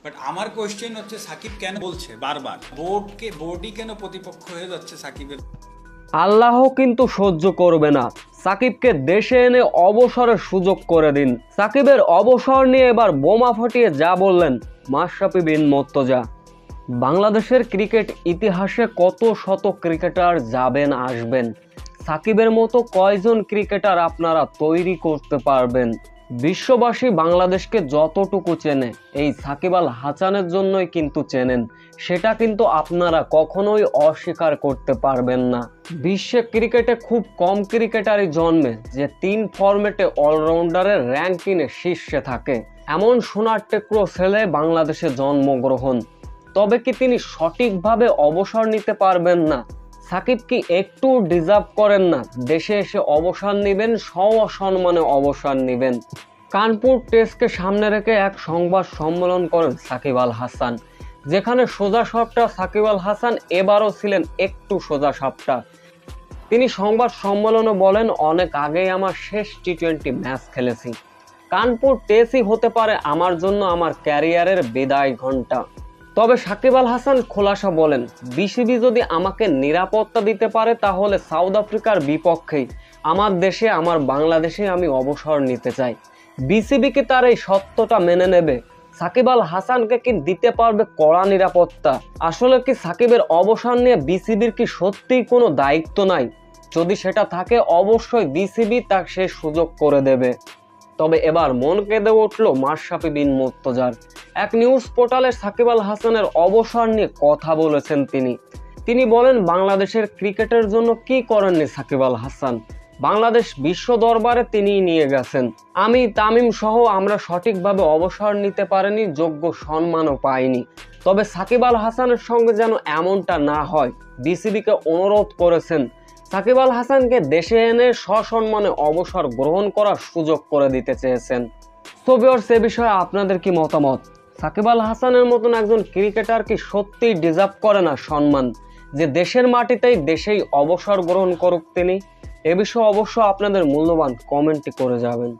But আমার question হচ্ছে সাকিব কেন বলছে বারবার বোর্ডই কেন প্রতিপক্ষ হয়ে যাচ্ছে সাকিবের? আল্লাহ কিন্তু সহ্য করবে না। সাকিবকে দেশে এনে অবসরের সুযোগ করে দিন। সাকিবের অবসর নিয়ে এবার বোমা ফাটিয়ে যা বললেন মাশরাফি বিন মুর্তজা। বাংলাদেশের ক্রিকেট ইতিহাসে কত শত ক্রিকেটার যাবেন আসবেন, সাকিবের মতো কয়জন ক্রিকেটার আপনারা তৈরি করতে পারবেন? বিশ্ববাসী বাংলাদেশকে যতটুকু চেনে এই সাকিব আল হাসানের জন্যই কিন্তু চেনেন, সেটা কিন্তু আপনারা কখনোই অস্বীকার করতে পারবেন না। বিশ্বে ক্রিকেটে খুব কম ক্রিকেটারই জন্মে যে 3 ফরম্যাটে অলরাউন্ডারের র্যাঙ্কিংয়ে শীর্ষে থাকে। এমন সোনার টেকরো ছেলে বাংলাদেশে জন্মগ্রহণ, তবে কি তিনি সঠিকভাবে অবসর নিতে পারবেন না? সাকিব কি একটু ডিজার্ভ করেন না দেশে এসে অবসর নেবেন, সসম্মানে অবসর নেবেন? কানপুর টেস্টকে সামনে রেখে এক সংবাদ সম্মেলন করেন সাকিব আল হাসান, যেখানে সোজা সাপটা সাকিব আল হাসান এবারও ছিলেন একটু সোজা সাপটা। তিনি সংবাদ সম্মেলনে বলেন, অনেক আগেই আমার শেষ টি-20 ম্যাচ খেলেছি। কানপুর টেস্টই হতে পারে আমার জন্য আমার ক্যারিয়ারের বিদায় ঘন্টা। তবে সাকিব আল হাসান খোলাসা বলেন, বিসিবি যদি আমাকে নিরাপত্তা দিতে পারে তাহলে সাউথ আফ্রিকার বিপক্ষেই আমার দেশে, আমার বাংলাদেশে আমি অবসর নিতে চাই। বিসিবি কি তার এই সত্যটা মেনে নেবে? সাকিব আল হাসানকে কি দিতে পারবে কড়া নিরাপত্তা? আসলে কি সাকিবের অবসর নিয়ে বিসিবির কি সত্যিই কোনো দায়িত্ব নাই? যদি সেটা থাকে অবশ্যই বিসিবি তাকে সে সুযোগ করে দেবে। তবে এবার মন কেঁদে উঠল মাশরাফি বিন মুর্তজার। এক নিউজ পোর্টালে সাকিব আল হাসানের অবসর নিয়ে কথা বলেছেন তিনি বলেন, বাংলাদেশের ক্রিকেটের জন্য কি করেননি সাকিব আল হাসান, বাংলাদেশ বিশ্ব দরবারে তিনিই নিয়ে গেছেন। আমি, তামিম সহ আমরা সঠিকভাবে অবসর নিতে পারিনি, যোগ্য সম্মানও পাইনি। তবে সাকিব আল হাসানের সঙ্গে যেন এমনটা না হয়, বিসিবিকে অনুরোধ করেছেন সাকিব আল হাসানকে দেশে এনে সসম্মানে অবসর গ্রহণ করার সুযোগ করে দিতে চেয়েছেন। সো ভিউয়ার্স, এ বিষয়ে আপনাদের কি মতামত? সাকিব আল হাসানের মতন একজন ক্রিকেটার কি সত্যিই ডিজার্ভ করে না সম্মান, যে দেশের মাটিতেই দেশেই অবসর গ্রহণ করুক তিনি? এ বিষয়ে অবশ্য আপনাদের মূল্যবান কমেন্টটি করে যাবেন।